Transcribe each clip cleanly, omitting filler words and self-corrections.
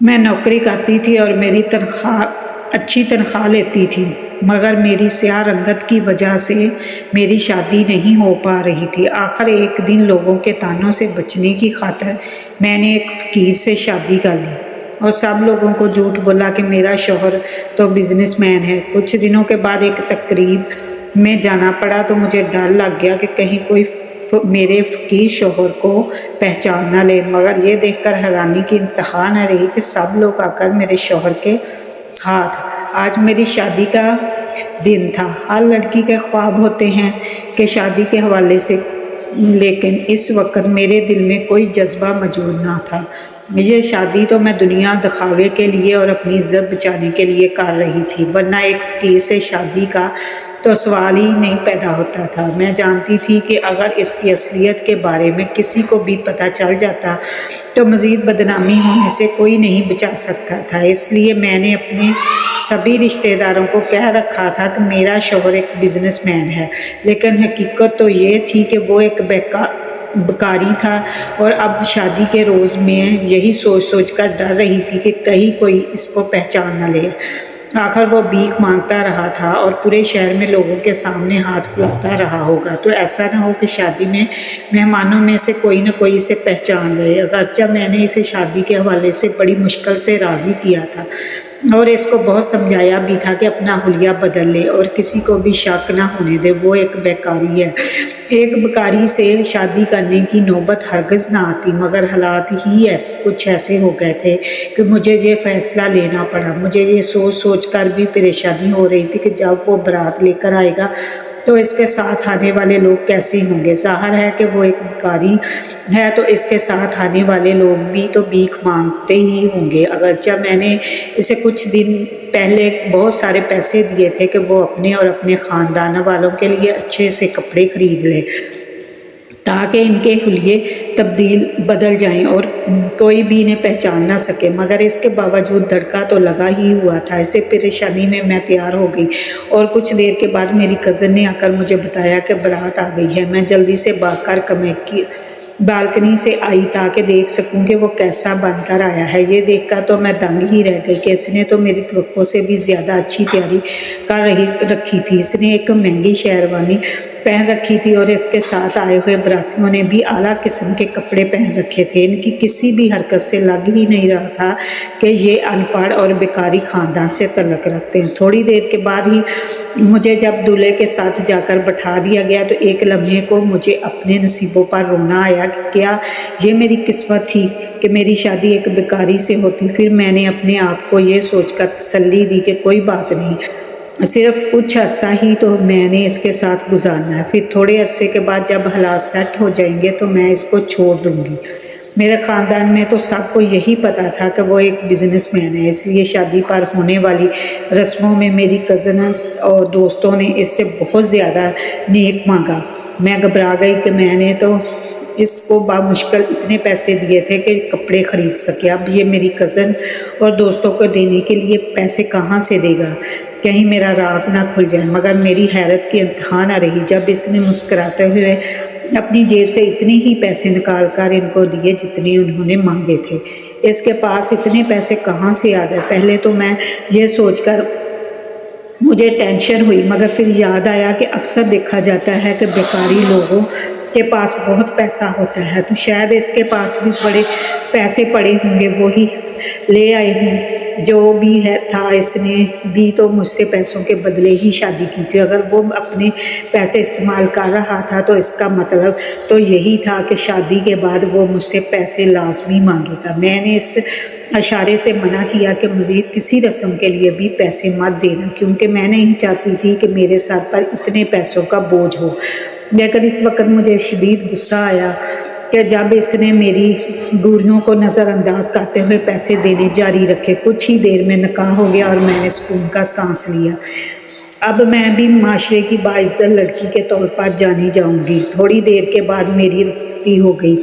میں نوکری کرتی تھی اور میری تنخواہ اچھی تنخواہ لیتی تھی، مگر میری سیاہ رنگت کی وجہ سے میری شادی نہیں ہو پا رہی تھی۔ آخر ایک دن لوگوں کے طعنوں سے بچنے کی خاطر میں نے ایک فقیر سے شادی کر لی اور سب لوگوں کو جھوٹ بولا کہ میرا شوہر تو بزنس مین ہے۔ کچھ دنوں کے بعد ایک تقریب میں جانا پڑا تو مجھے ڈر لگ گیا کہ کہیں کوئی میرے فقیر شوہر کو پہچان نہ لے، مگر یہ دیکھ کر حیرانی کی انتہا نہ رہی کہ سب لوگ آ کر میرے شوہر کے ہاتھ۔ آج میری شادی کا دن تھا۔ ہر لڑکی کے خواب ہوتے ہیں کہ شادی کے حوالے سے، لیکن اس وقت میرے دل میں کوئی جذبہ موجود نہ تھا۔ یہ شادی تو میں دنیا دکھاوے کے لیے اور اپنی عزت بچانے کے لیے کر رہی تھی، ورنہ ایک فقیر سے شادی کا تو سوال ہی نہیں پیدا ہوتا تھا۔ میں جانتی تھی کہ اگر اس کی اصلیت کے بارے میں کسی کو بھی پتہ چل جاتا تو مزید بدنامی ہونے سے کوئی نہیں بچا سکتا تھا۔ اس لیے میں نے اپنے سبھی رشتہ داروں کو کہہ رکھا تھا کہ میرا شوہر ایک بزنس مین ہے، لیکن حقیقت تو یہ تھی کہ وہ ایک بیکاری تھا، اور اب شادی کے روز میں یہی سوچ کر ڈر رہی تھی کہ کہیں کوئی اس کو پہچان نہ لے۔ آخر وہ بھیک مانگتا رہا تھا اور پورے شہر میں لوگوں کے سامنے ہاتھ پھیلاتا رہا ہوگا، تو ایسا نہ ہو کہ شادی میں مہمانوں میں سے کوئی نہ کوئی اسے پہچان لے۔ اگرچہ میں نے اسے شادی کے حوالے سے بڑی مشکل سے راضی کیا تھا اور اس کو بہت سمجھایا بھی تھا کہ اپنا حلیہ بدل لے اور کسی کو بھی شک نہ ہونے دے، وہ ایک بیکاری ہے۔ ایک بیکاری سے شادی کرنے کی نوبت ہرگز نہ آتی، مگر حالات ہی کچھ ایسے ہو گئے تھے کہ مجھے یہ فیصلہ لینا پڑا۔ مجھے یہ سوچ کر بھی پریشانی ہو رہی تھی کہ جب وہ بارات لے کر آئے گا تو اس کے ساتھ آنے والے لوگ کیسے ہوں گے۔ ظاہر ہے کہ وہ ایک بیکاری ہے تو اس کے ساتھ آنے والے لوگ بھی تو بھیک مانگتے ہی ہوں گے۔ اگرچہ میں نے اسے کچھ دن پہلے بہت سارے پیسے دیے تھے کہ وہ اپنے اور اپنے خاندان والوں کے لیے اچھے سے کپڑے خرید لے تاکہ ان کے حلیے بدل جائیں اور کوئی بھی انہیں پہچان نہ سکے، مگر اس کے باوجود دھڑکا تو لگا ہی ہوا تھا۔ اسے پریشانی میں تیار ہو گئی اور کچھ دیر کے بعد میری کزن نے آ کر مجھے بتایا کہ بارات آ گئی ہے۔ میں جلدی سے بھاگ کر بالکنی سے آئی تاکہ دیکھ سکوں کہ وہ کیسا بن کر آیا ہے۔ یہ دیکھ کر تو میں دنگ ہی رہ گئی کہ اس نے تو میری توقع سے بھی زیادہ اچھی تیاری کر رکھی تھی۔ اس نے ایک مہنگی شیروانی پہن رکھی تھی اور اس کے ساتھ آئے ہوئے براتیوں نے بھی اعلیٰ قسم کے کپڑے پہن رکھے تھے۔ ان کی کسی بھی حرکت سے لگ ہی نہیں رہا تھا کہ یہ ان پڑھ اور بیکاری خاندان سے تعلق رکھتے ہیں۔ تھوڑی دیر کے بعد ہی مجھے جب دولہے کے ساتھ جا کر بٹھا دیا گیا تو ایک لمحے کو مجھے اپنے نصیبوں پر رونا آیا کہ کیا یہ میری قسمت تھی کہ میری شادی ایک بیکاری سے ہوتی۔ پھر میں نے اپنے آپ کو یہ سوچ کر تسلی دی کہ کوئی بات نہیں، صرف کچھ عرصہ ہی تو میں نے اس کے ساتھ گزارنا ہے، پھر تھوڑے عرصے کے بعد جب حالات سیٹ ہو جائیں گے تو میں اس کو چھوڑ دوں گی۔ میرے خاندان میں تو سب کو یہی پتا تھا کہ وہ ایک بزنس مین ہے، اس لیے شادی پر ہونے والی رسموں میں میری کزنز اور دوستوں نے اس سے بہت زیادہ نیک مانگا۔ میں گھبرا گئی کہ میں نے تو اس کو بامشکل اتنے پیسے دیے تھے کہ کپڑے خرید سکے، اب یہ میری کزن اور دوستوں کو دینے کے لیے پیسے کہاں سے دے گا، کہیں میرا راز نہ کھل جائے۔ مگر میری حیرت کی انتہا نہ رہی جب اس نے مسکراتے ہوئے اپنی جیب سے اتنے ہی پیسے نکال کر ان کو دیے جتنے انہوں نے مانگے تھے۔ اس کے پاس اتنے پیسے کہاں سے آ گئے؟ پہلے تو میں یہ سوچ کر مجھے ٹینشن ہوئی، مگر پھر یاد آیا کہ اکثر دیکھا جاتا ہے کہ بیکاری لوگوں کے پاس بہت پیسہ ہوتا ہے، تو شاید اس کے پاس بھی بڑے پیسے پڑے ہوں گے، وہی لے آئے ہوں۔ جو بھی تھا، اس نے بھی تو مجھ سے پیسوں کے بدلے ہی شادی کی تھی۔ اگر وہ اپنے پیسے استعمال کر رہا تھا تو اس کا مطلب تو یہی تھا کہ شادی کے بعد وہ مجھ سے پیسے لازمی مانگے گا۔ میں نے اس اشارے سے منع کیا کہ مزید کسی رسم کے لیے بھی پیسے مت دینا، کیونکہ میں نہیں چاہتی تھی کہ میرے سر پر اتنے پیسوں کا بوجھ ہو۔ لیکن اس وقت مجھے شدید غصہ آیا کہ جب اس نے میری گوریوں کو نظر انداز کرتے ہوئے پیسے دینے جاری رکھے۔ کچھ ہی دیر میں نکاح ہو گیا اور میں نے سکون کا سانس لیا۔ اب میں بھی معاشرے کی باعزت لڑکی کے طور پر جانی جاؤں گی۔ تھوڑی دیر کے بعد میری رخصتی ہو گئی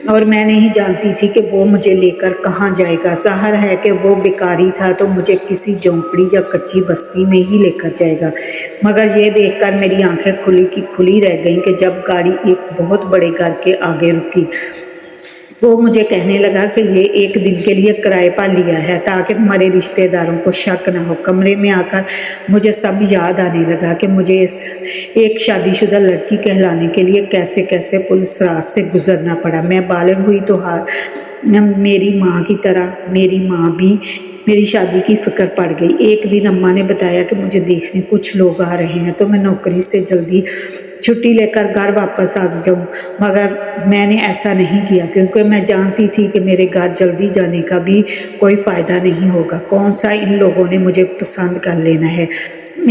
اور میں نہیں جانتی تھی کہ وہ مجھے لے کر کہاں جائے گا۔ ظاہر ہے کہ وہ بیکاری تھا تو مجھے کسی جھونپڑی یا کچی بستی میں ہی لے کر جائے گا، مگر یہ دیکھ کر میری آنکھیں کھلی کی کھلی رہ گئیں کہ جب گاڑی ایک بہت بڑے گھر کے آگے رکی وہ مجھے کہنے لگا کہ یہ ایک دن کے لیے کرائے پر لیا ہے تاکہ تمہارے رشتہ داروں کو شک نہ ہو۔ کمرے میں آ کر مجھے سب یاد آنے لگا کہ مجھے اس ایک شادی شدہ لڑکی کہلانے کے لیے کیسے کیسے پولیس راز سے گزرنا پڑا۔ میں بالغ ہوئی تو میری ماں کی طرح میری ماں بھی میری شادی کی فکر پڑ گئی۔ ایک دن اماں نے بتایا کہ مجھے دیکھنے کچھ لوگ آ رہے ہیں تو میں نوکری سے جلدی چھٹی لے کر گھر واپس آ جاؤں، مگر میں نے ایسا نہیں کیا کیونکہ میں جانتی تھی کہ میرے گھر جلدی جانے کا بھی کوئی فائدہ نہیں ہوگا۔ کون سا ان لوگوں نے مجھے پسند کر لینا ہے،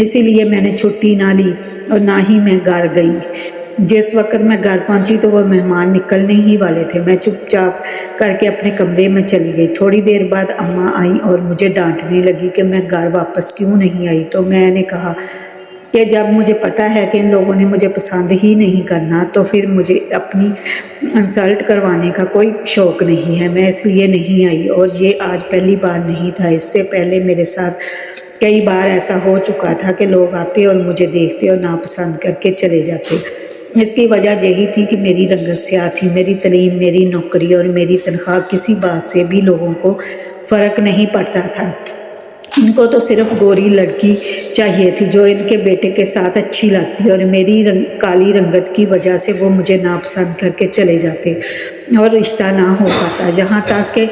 اسی لیے میں نے چھٹی نہ لی اور نہ ہی میں گھر گئی۔ جس وقت میں گھر پہنچی تو وہ مہمان نکلنے ہی والے تھے۔ میں چپ چاپ کر کے اپنے کمرے میں چلی گئی۔ تھوڑی دیر بعد اماں آئیں اور مجھے ڈانٹنے لگی کہ میں گھر واپس کیوں نہیں آئی، تو میں نے کہا کہ جب مجھے پتہ ہے کہ ان لوگوں نے مجھے پسند ہی نہیں کرنا تو پھر مجھے اپنی انسلٹ کروانے کا کوئی شوق نہیں ہے، میں اس لیے نہیں آئی۔ اور یہ آج پہلی بار نہیں تھا، اس سے پہلے میرے ساتھ کئی بار ایسا ہو چکا تھا کہ لوگ آتے اور مجھے دیکھتے اور ناپسند کر کے چلے جاتے۔ اس کی وجہ یہی تھی کہ میری رنگت سیاہ تھی، میری تعلیم، میری نوکری اور میری تنخواہ، کسی بات سے بھی لوگوں کو فرق نہیں پڑتا تھا۔ ان کو تو صرف گوری لڑکی چاہیے تھی جو ان کے بیٹے کے ساتھ اچھی لگتی، اور میری کالی رنگت کی وجہ سے وہ مجھے ناپسند کر کے چلے جاتے اور رشتہ نہ ہو پاتا۔ یہاں تک کہ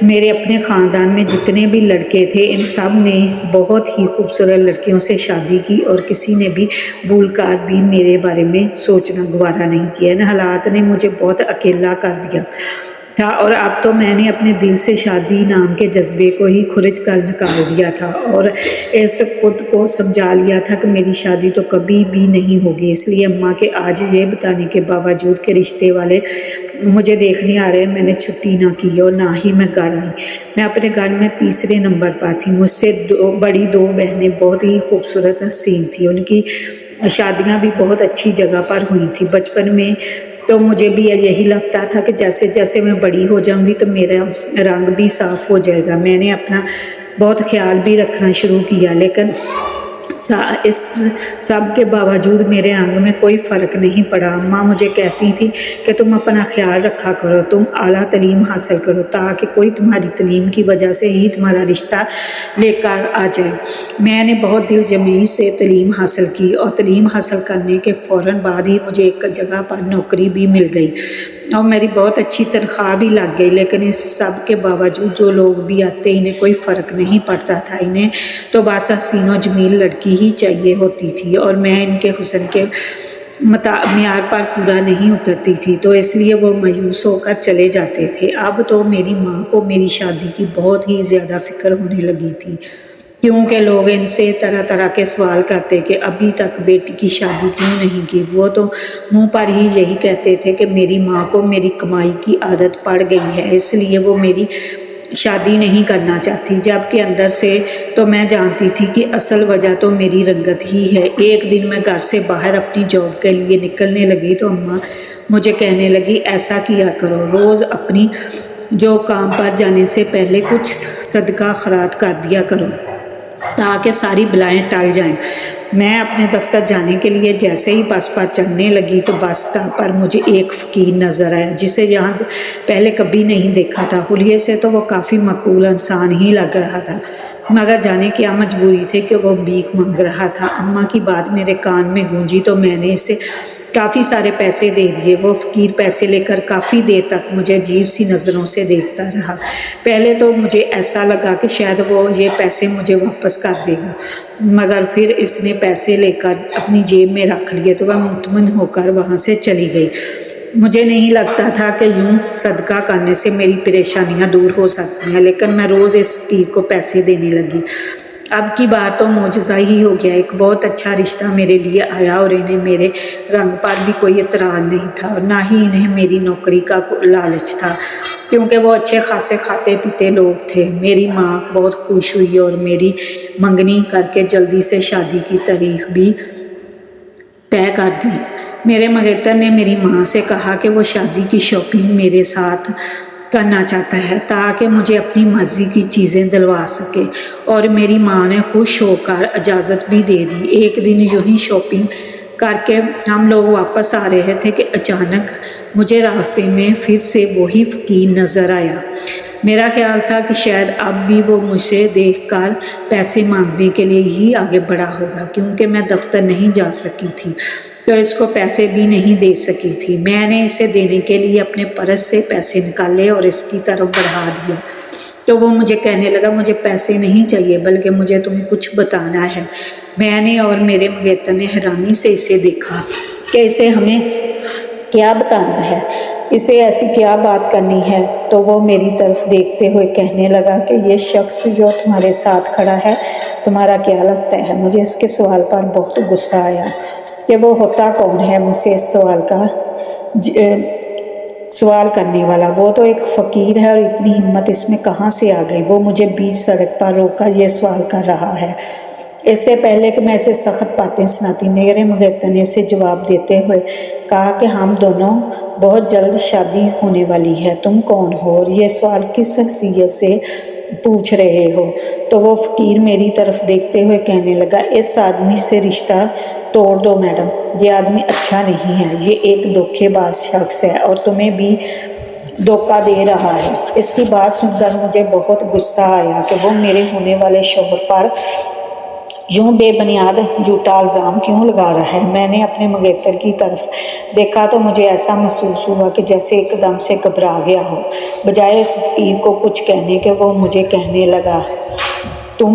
میرے اپنے خاندان میں جتنے بھی لڑکے تھے ان سب نے بہت ہی خوبصورت لڑکیوں سے شادی کی اور کسی نے بھی بھول کر بھی میرے بارے میں سوچنا گوارا نہیں کیا۔ ان حالات نے مجھے بہت اکیلا کر دیا تھا اور اب تو میں نے اپنے دل سے شادی نام کے جذبے کو ہی خرچ کر نکال دیا تھا اور اس خود کو سمجھا لیا تھا کہ میری شادی تو کبھی بھی نہیں ہوگی۔ اس لیے اماں کے آج یہ بتانے کے باوجود کہ رشتے والے مجھے دیکھنے آ رہے، میں نے چھٹی نہ کی اور نہ ہی میں گھر آئی۔ میں اپنے گھر میں تیسرے نمبر پر تھی۔ مجھ سے بڑی دو بہنیں بہت ہی خوبصورت حسین تھیں، ان کی شادیاں بھی بہت اچھی جگہ پر ہوئی تھیں۔ بچپن میں تو مجھے بھی یہی لگتا تھا کہ جیسے جیسے میں بڑی ہو جاؤں گی تو میرا رنگ بھی صاف ہو جائے گا۔ میں نے اپنا بہت خیال بھی رکھنا شروع کیا، لیکن اس سب کے باوجود میرے رنگ میں کوئی فرق نہیں پڑا۔ اماں مجھے کہتی تھی کہ تم اپنا خیال رکھا کرو، تم اعلیٰ تعلیم حاصل کرو تاکہ کوئی تمہاری تعلیم کی وجہ سے ہی تمہارا رشتہ لے کر آ جائے۔ میں نے بہت دل جمعی سے تعلیم حاصل کی اور تعلیم حاصل کرنے کے فوراً بعد ہی مجھے ایک جگہ پر نوکری بھی مل گئی اور میری بہت اچھی تنخواہ بھی لگ گئی، لیکن اس سب کے باوجود جو لوگ بھی آتے انہیں کوئی فرق نہیں پڑتا تھا۔ انہیں تو بس حسین و جمیل لڑکی ہی چاہیے ہوتی تھی اور میں ان کے حسن کے معیار پر پورا نہیں اترتی تھی، تو اس لیے وہ مایوس ہو کر چلے جاتے تھے۔ اب تو میری ماں کو میری شادی کی بہت ہی زیادہ فکر ہونے لگی تھی، کیونکہ لوگ ان سے طرح طرح کے سوال کرتے کہ ابھی تک بیٹی کی شادی کیوں نہیں کی۔ وہ تو منہ پر ہی یہی کہتے تھے کہ میری ماں کو میری کمائی کی عادت پڑ گئی ہے، اس لیے وہ میری شادی نہیں کرنا چاہتی، جبکہ اندر سے تو میں جانتی تھی کہ اصل وجہ تو میری رنگت ہی ہے۔ ایک دن میں گھر سے باہر اپنی جاب کے لیے نکلنے لگی تو اماں مجھے کہنے لگی ایسا کیا کرو، روز اپنی جو کام پر جانے سے پہلے کچھ صدقہ خیرات کر دیا کرو تاکہ ساری بلائیں ٹل جائیں۔ میں اپنے دفتر جانے کے لیے جیسے ہی بس پر چڑھنے لگی تو بس اسٹاپ پر مجھے ایک فقیر نظر آیا جسے یہاں پہلے کبھی نہیں دیکھا تھا۔ حلیے سے تو وہ کافی معقول انسان ہی لگ رہا تھا، مگر جانے کیا مجبوری تھی کہ وہ بھیک مانگ رہا تھا۔ اماں کی بات میرے کان میں گونجی تو میں نے اسے کافی سارے پیسے دے دیے۔ وہ فقیر پیسے لے کر کافی دیر تک مجھے عجیب سی نظروں سے دیکھتا رہا۔ پہلے تو مجھے ایسا لگا کہ شاید وہ یہ پیسے مجھے واپس کر دے گا، مگر پھر اس نے پیسے لے کر اپنی جیب میں رکھ لیے تو وہ مطمئن ہو کر وہاں سے چلی گئی۔ مجھے نہیں لگتا تھا کہ یوں صدقہ کرنے سے میری پریشانیاں دور ہو سکتی ہیں، لیکن میں روز اس فقیر کو پیسے دینے لگی۔ اب کی بار تو معجزہ ہی ہو گیا، ایک بہت اچھا رشتہ میرے لیے آیا اور انہیں میرے رنگ پر بھی کوئی اعتراض نہیں تھا اور نہ ہی انہیں میری نوکری کا لالچ تھا، کیونکہ وہ اچھے خاصے کھاتے پیتے لوگ تھے۔ میری ماں بہت خوش ہوئی اور میری منگنی کر کے جلدی سے شادی کی تاریخ بھی طے کر دی۔ میرے منگیتر نے میری ماں سے کہا کہ وہ شادی کی شاپنگ میرے ساتھ کرنا چاہتا ہے تاکہ مجھے اپنی مرضی کی چیزیں دلوا سکے، اور میری ماں نے خوش ہو کر اجازت بھی دے دی۔ ایک دن یوں ہی شاپنگ کر کے ہم لوگ واپس آ رہے تھے کہ اچانک مجھے راستے میں پھر سے وہی فقیر نظر آیا۔ میرا خیال تھا کہ شاید اب بھی وہ مجھے دیکھ کر پیسے مانگنے کے لیے ہی آگے بڑھا ہوگا، کیونکہ میں دفتر نہیں جا سکی تھی تو اس کو پیسے بھی نہیں دے سکی تھی۔ میں نے اسے دینے کے لیے اپنے پرس سے پیسے نکالے اور اس کی طرف بڑھا دیا تو وہ مجھے کہنے لگا مجھے پیسے نہیں چاہیے بلکہ مجھے تمہیں کچھ بتانا ہے۔ میں نے اور میرے مغیتر نے حیرانی سے اسے دیکھا کہ اسے ہمیں کیا بتانا ہے، اسے ایسی کیا بات کرنی ہے۔ تو وہ میری طرف دیکھتے ہوئے کہنے لگا کہ یہ شخص جو تمہارے ساتھ کھڑا ہے تمہارا کیا لگتا ہے؟ مجھے اس کے سوال پر بہت غصہ آیا کہ وہ ہوتا کون ہے مجھ سے اس سوال کرنے والا۔ وہ تو ایک فقیر ہے اور اتنی ہمت اس میں کہاں سے آ گئی؟ وہ مجھے بیچ سڑک پر روک کر یہ سوال کر رہا ہے۔ اس سے پہلے کہ میں اسے سخت باتیں سناتی، میرے مغیتر نے اسے جواب دیتے ہوئے کہا کہ ہم دونوں بہت جلد شادی ہونے والی ہے۔ تم کون ہو اور یہ سوال کس حیثیت سے پوچھ رہے ہو؟ تو وہ فقیر میری طرف دیکھتے ہوئے کہنے لگا اس آدمی سے رشتہ توڑ دو میڈم، یہ آدمی اچھا نہیں ہے، یہ ایک دھوکے باز شخص ہے اور تمہیں بھی دھوکہ دے رہا ہے۔ اس کی بات سن کر مجھے بہت غصہ آیا کہ وہ میرے ہونے والے شوہر پر یوں بے بنیاد جھوٹا الزام کیوں لگا رہا ہے۔ میں نے اپنے مغیتر کی طرف دیکھا تو مجھے ایسا محسوس ہوا کہ جیسے ایک دم سے گھبرا گیا ہو۔ بجائے اس فقیر کو کچھ کہنے کے وہ مجھے کہنے لگا تم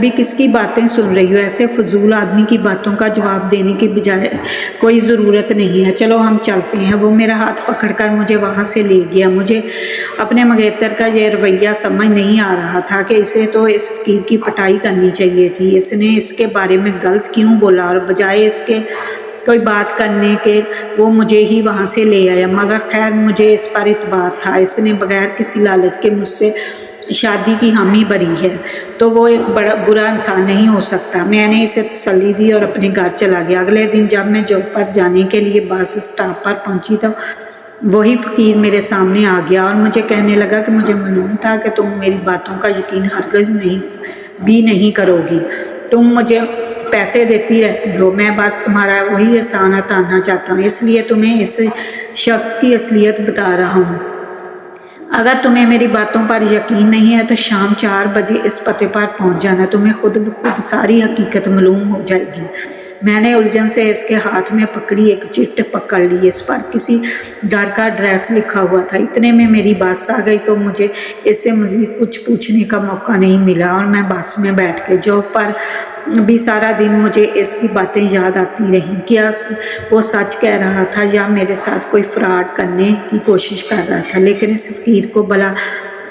بھی کس کی باتیں سن رہی ہو؟ ایسے فضول آدمی کی باتوں کا جواب دینے کی بجائے کوئی ضرورت نہیں ہے، چلو ہم چلتے ہیں۔ وہ میرا ہاتھ پکڑ کر مجھے وہاں سے لے گیا۔ مجھے اپنے مغیتر کا یہ رویہ سمجھ نہیں آ رہا تھا کہ اسے تو اس فقیر کی پٹائی کرنی چاہیے تھی، اس نے اس کے بارے میں غلط کیوں بولا، اور بجائے اس کے کوئی بات کرنے کے وہ مجھے ہی وہاں سے لے آیا۔ مگر خیر مجھے اس پر اعتبار تھا، اس نے بغیر کسی لالچ کے مجھ سے شادی کی حامی بھری ہے تو وہ ایک برا انسان نہیں ہو سکتا۔ میں نے اسے تسلی دی اور اپنے گھر چلا گیا۔ اگلے دن جب میں جاب پر جانے کے لیے بس اسٹاپ پر پہنچی تو وہی فقیر میرے سامنے آ گیا اور مجھے کہنے لگا کہ مجھے معلوم تھا کہ تم میری باتوں کا یقین ہرگز نہیں کرو گی، تم مجھے پیسے دیتی رہتی ہو، میں بس تمہارا وہی احسان اتارنا چاہتا ہوں، اس لیے تمہیں اس شخص کی اصلیت بتا رہا ہوں۔ اگر تمہیں میری باتوں پر یقین نہیں ہے تو شام 4 بجے اس پتے پر پہنچ جانا، تمہیں خود بخود ساری حقیقت معلوم ہو جائے گی۔ میں نے الجھن سے اس کے ہاتھ میں پکڑی ایک چٹ پکڑ لی، اس پر کسی گھر کا ایڈریس لکھا ہوا تھا۔ اتنے میں میری بس آ گئی تو مجھے اس سے مزید کچھ پوچھنے کا موقع نہیں ملا اور میں بس میں بیٹھ گئی۔ جاب پر بھی سارا دن مجھے اس کی باتیں یاد آتی رہیں۔ کیا وہ سچ کہہ رہا تھا یا میرے ساتھ کوئی فراڈ کرنے کی کوشش کر رہا تھا؟ لیکن اس فقیر کو بھلا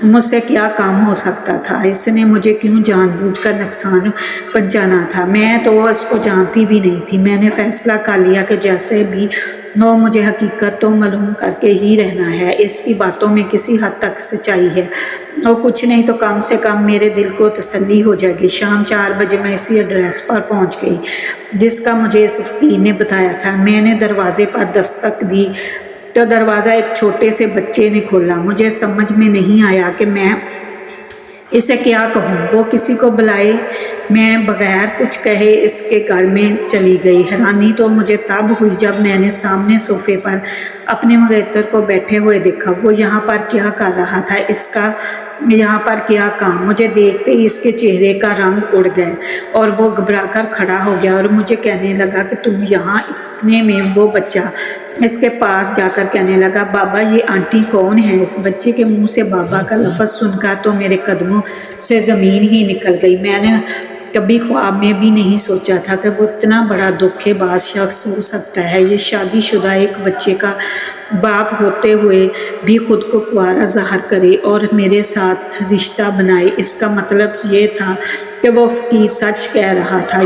مجھ سے کیا کام ہو سکتا تھا؟ اس نے مجھے کیوں جان بوجھ کر نقصان پہنچانا تھا؟ میں تو اس کو جانتی بھی نہیں تھی۔ میں نے فیصلہ کر لیا کہ جیسے بھی ہو مجھے حقیقت تو معلوم کر کے ہی رہنا ہے۔ اس کی باتوں میں کسی حد تک سچائی ہے اور کچھ نہیں تو کم سے کم میرے دل کو تسلی ہو جائے گی۔ شام 4 بجے میں اسی ایڈریس پر پہنچ گئی جس کا مجھے اس فقیر نے بتایا تھا۔ میں نے دروازے پر دستک دی تو دروازہ ایک چھوٹے سے بچے نے کھولا۔ مجھے سمجھ میں نہیں آیا کہ میں اسے کیا کہوں، وہ کسی کو بلائے۔ میں بغیر کچھ کہے اس کے گھر میں چلی گئی۔ حیرانی تو مجھے تب ہوئی جب میں نے سامنے صوفے پر اپنے مغیتر کو بیٹھے ہوئے دیکھا۔ وہ یہاں پر کیا کر رہا تھا؟ اس کا یہاں پر کیا کام؟ مجھے دیکھتے ہی اس کے چہرے کا رنگ اڑ گیا اور وہ گھبرا کر کھڑا ہو گیا اور مجھے کہنے لگا کہ تم یہاں۔ اتنے میں وہ بچہ اس کے پاس جا کر کہنے لگا بابا یہ آنٹی کون ہے؟ اس بچے کے منہ سے بابا کا لفظ سن کر تو میرے قدموں سے زمین ہی نکل گئی۔ میں نے کبھی خواب میں بھی نہیں سوچا تھا کہ وہ اتنا بڑا دھوکے باز شخص ہو سکتا ہے۔ یہ شادی شدہ ایک بچے کا باپ ہوتے ہوئے بھی خود کو کنوارا ظاہر کرے اور میرے ساتھ رشتہ بنائے۔ اس کا مطلب یہ تھا کہ وہ فقیر سچ کہہ رہا تھا،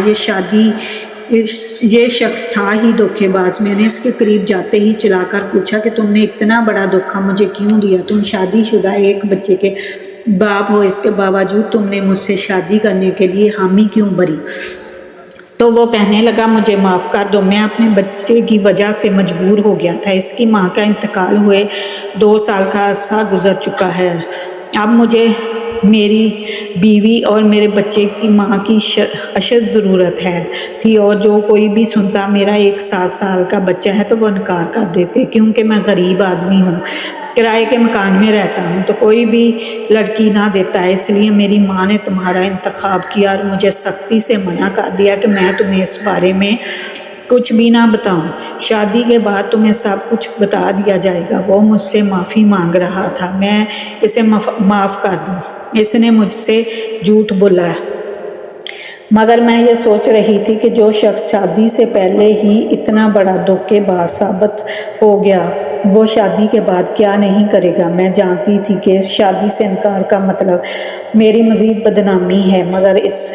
یہ شخص تھا ہی دھوکے باز۔ میں نے اس کے قریب جاتے ہی چلا کر پوچھا کہ تم نے اتنا بڑا دھوکہ مجھے کیوں دیا؟ تم شادی شدہ ایک بچے کے باپ ہو، اس کے باوجود تم نے مجھ سے شادی کرنے کے لیے حامی کیوں بھری؟ تو وہ کہنے لگا مجھے معاف کر دو، میں اپنے بچے کی وجہ سے مجبور ہو گیا تھا۔ اس کی ماں کا انتقال ہوئے 2 سال کا عرصہ گزر چکا ہے۔ اب مجھے میری بیوی اور میرے بچے کی ماں کی اشد ضرورت تھی، اور جو کوئی بھی سنتا میرا ایک 7 سال کا بچہ ہے تو وہ انکار کر دیتے، کیونکہ میں غریب آدمی ہوں، کرائے کے مکان میں رہتا ہوں تو کوئی بھی لڑکی نہ دیتا ہے، اس لیے میری ماں نے تمہارا انتخاب کیا اور مجھے سختی سے منع کر دیا کہ میں تمہیں اس بارے میں کچھ بھی نہ بتاؤں، شادی کے بعد تمہیں سب کچھ بتا دیا جائے گا۔ وہ مجھ سے معافی مانگ رہا تھا، میں اسے معاف کر دوں، اس نے مجھ سے جھوٹ بولا، مگر میں یہ سوچ رہی تھی کہ جو شخص شادی سے پہلے ہی اتنا بڑا دھوکے باز ثابت ہو گیا وہ شادی کے بعد کیا نہیں کرے گا۔ میں جانتی تھی کہ اس شادی سے انکار کا مطلب میری مزید بدنامی ہے، مگر اس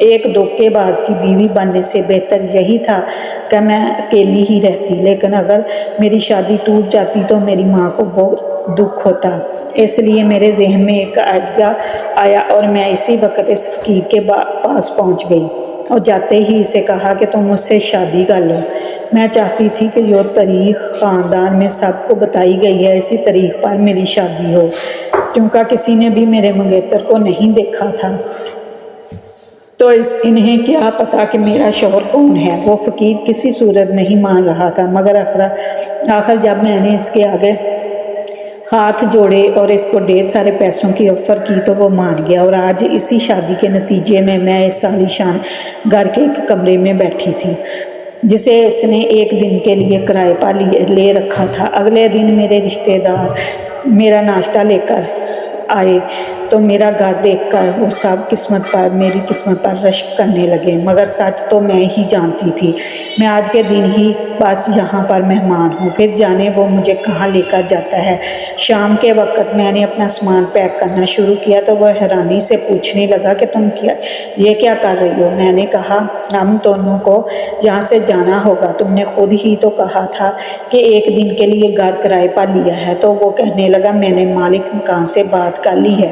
ایک دھوکے باز کی بیوی بننے سے بہتر یہی تھا کہ میں اکیلی ہی رہتی، لیکن اگر میری شادی ٹوٹ جاتی تو میری ماں کو بہت دکھ ہوتا، اس لیے میرے ذہن میں ایک آئیڈیا آیا اور میں اسی وقت اس فقیر کے پاس پہنچ گئی اور جاتے ہی اسے کہا کہ تم مجھ سے شادی کر لو۔ میں چاہتی تھی کہ جو تاریخ خاندان میں سب کو بتائی گئی ہے اسی تاریخ پر میری شادی ہو، کیونکہ کسی نے بھی میرے منگیتر کو نہیں دیکھا تھا تو انہیں کیا پتا کہ میرا شوہر کون ہے۔ وہ فقیر کسی صورت نہیں مان رہا تھا، مگر آخر جب میں نے اس کے آگے ہاتھ جوڑے اور اس کو ڈھیر سارے پیسوں کی آفر کی تو وہ مان گیا، اور آج اسی شادی کے نتیجے میں اس عالیشان گھر کے ایک کمرے میں بیٹھی تھی جسے اس نے ایک دن کے لیے کرائے پر لے رکھا تھا۔ اگلے دن میرے رشتہ دار میرا ناشتہ لے کر آئے تو میرا گھر دیکھ کر وہ سب میری قسمت پر رشک کرنے لگے، مگر سچ تو میں ہی جانتی تھی، میں آج کے دن ہی بس یہاں پر مہمان ہوں، پھر جانے وہ مجھے کہاں لے کر جاتا ہے۔ شام کے وقت میں نے اپنا سامان پیک کرنا شروع کیا تو وہ حیرانی سے پوچھنے لگا کہ تم یہ کیا کر رہی ہو؟ میں نے کہا ہم دونوں کو یہاں سے جانا ہوگا، تم نے خود ہی تو کہا تھا کہ ایک دن کے لیے گھر کرائے پر لیا ہے۔ تو وہ کہنے لگا میں نے مالک مکان سے بات کر لی ہے،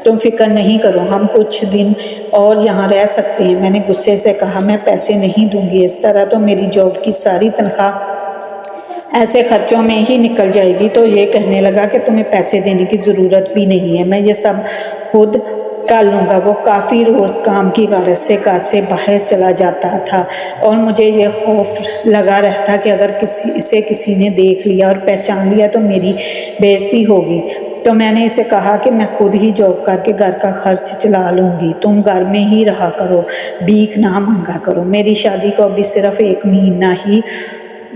تم فکر نہیں کرو، ہم کچھ دن اور یہاں رہ سکتے ہیں۔ میں نے غصے سے کہا میں پیسے نہیں دوں گی، اس طرح تو میری جاب کی ساری تنخواہ ایسے خرچوں میں ہی نکل جائے گی۔ تو یہ کہنے لگا کہ تمہیں پیسے دینے کی ضرورت بھی نہیں ہے، میں یہ سب خود کر لوں گا۔ وہ کافی روز کام کی غرض سے گھر سے باہر چلا جاتا تھا اور مجھے یہ خوف لگا رہتا کہ اگر اسے کسی نے دیکھ لیا اور پہچان لیا تو میری بے عزتی ہوگی۔ تو میں نے اسے کہا کہ میں خود ہی جاب کر کے گھر کا خرچ چلا لوں گی، تم گھر میں ہی رہا کرو، بھیک نہ مانگا کرو۔ میری شادی کو ابھی صرف 1 مہینہ ہی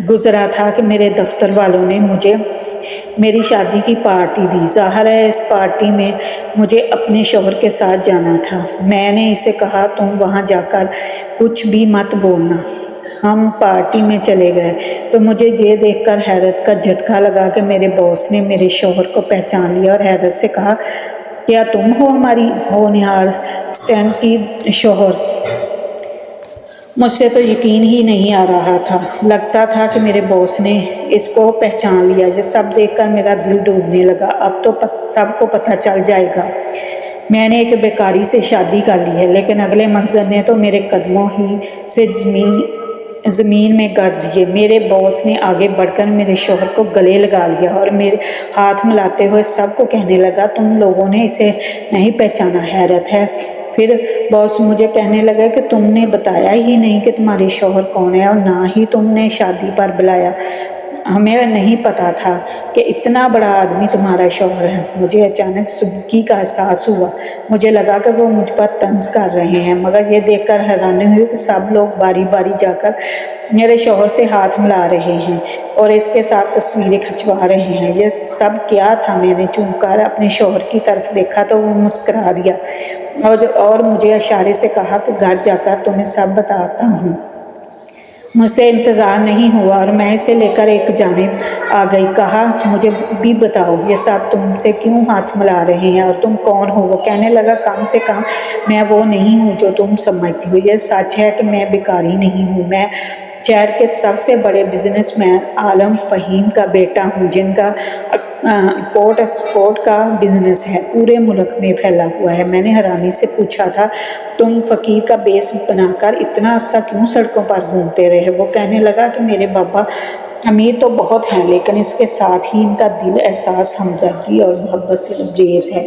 گزرا تھا کہ میرے دفتر والوں نے مجھے میری شادی کی پارٹی دی۔ ظاہر ہے اس پارٹی میں مجھے اپنے شوہر کے ساتھ جانا تھا۔ میں نے اسے کہا تم وہاں جا کر کچھ بھی مت بولنا۔ ہم پارٹی میں چلے گئے تو مجھے یہ دیکھ کر حیرت کا جھٹکا لگا کہ میرے باس نے میرے شوہر کو پہچان لیا اور حیرت سے کہا کیا تم ہو ہماری ہونہار اسٹینٹ کی شوہر؟ مجھ سے تو یقین ہی نہیں آ رہا تھا، لگتا تھا کہ میرے باس نے اس کو پہچان لیا۔ یہ سب دیکھ کر میرا دل ڈوبنے لگا، اب تو سب کو پتہ چل جائے گا میں نے ایک بیکاری سے شادی کر لی ہے۔ لیکن اگلے منظر نے تو میرے قدموں ہی سے زمین میں گڑ دیے۔ میرے باس نے آگے بڑھ کر میرے شوہر کو گلے لگا لیا اور میرے ہاتھ ملاتے ہوئے سب کو کہنے لگا تم لوگوں نے اسے نہیں پہچانا، حیرت ہے۔ پھر باس مجھے کہنے لگا کہ تم نے بتایا ہی نہیں کہ تمہارے شوہر کون ہے اور نہ ہی تم نے شادی پر بلایا، ہمیں نہیں پتا تھا کہ اتنا بڑا آدمی تمہارا شوہر ہے۔ مجھے اچانک سبکی کا احساس ہوا، مجھے لگا کہ وہ مجھ پر طنز کر رہے ہیں، مگر یہ دیکھ کر حیرانی ہوئی کہ سب لوگ باری باری جا کر میرے شوہر سے ہاتھ ملا رہے ہیں اور اس کے ساتھ تصویریں کھنچوا رہے ہیں۔ یہ سب کیا تھا؟ میں نے چونک کر اپنے شوہر کی طرف دیکھا تو وہ مسکرا دیا اور مجھے اشارے سے کہا کہ گھر جا کر تمہیں سب بتاتا ہوں۔ مجھ سے انتظار نہیں ہوا اور میں اسے لے کر ایک جانب آ گئی۔ کہا مجھے بھی بتاؤ یہ سب تم سے کیوں ہاتھ ملا رہے ہیں اور تم کون ہو؟ وہ کہنے لگا کم سے کم میں وہ نہیں ہوں جو تم سمجھتی ہو۔ یہ سچ ہے کہ میں بیکاری نہیں ہوں، میں شہر کے سب سے بڑے بزنس مین عالم فہیم کا بیٹا ہوں جن کا امپورٹ ایکسپورٹ کا بزنس ہے، پورے ملک میں پھیلا ہوا ہے۔ میں نے حیرانی سے پوچھا تھا تم فقیر کا بیس بنا کر اتنا عرصہ کیوں سڑکوں پر گھومتے رہے؟ وہ کہنے لگا کہ میرے بابا امیر تو بہت ہیں لیکن اس کے ساتھ ہی ان کا دل احساس ہمدردی اور محبت سے لبریز ہے۔